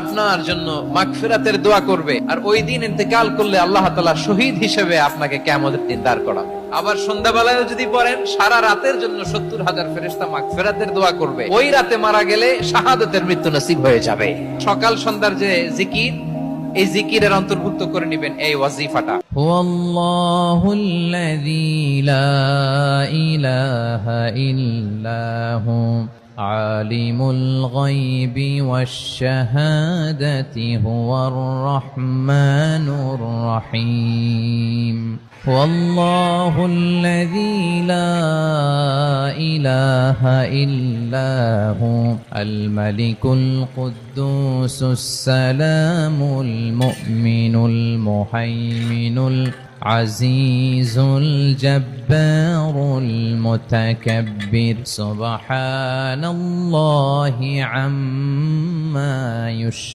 আপনার জন্য মাগফিরাতের দোয়া করবে, আর ওই দিন ইন্তেকাল করলে আল্লাহ তাআলা শহীদ হিসেবে আপনাকে কিয়ামতের দিন দাঁড় করাবে। আবার সন্ধ্যাবেলায়ও যদি পড়েন, সারা রাতের জন্য 70,000 ফেরেশতা মাগফিরাতের দোয়া করবে। ওই রাতে মারা গেলে শাহাদাতের মৃত্যু নসিব হয়ে যাবে। সকাল সন্ধ্যার যে জিকির, এই জিকিরের অন্তর্ভুক্ত করে নেবেন এই ওয়াজিফাটা। হুয়াল্লাহুল্লাযী লা ইলাহা ইল্লাহু আলিমুল গায়বি ওয়াশ-শাহাদাতি হুয়ার রাহমানুর রহিম। হুয়াল্লাহুল্লাযী লা ইলাহা ইল্লাহু আল মালিকুল কুদ্দুসুস সালামুল মুমিনুল মুহাইমিনুল আজিজুল জব্বারুল মুতাকাব্বির সুবহানাল্লাহি আম্মা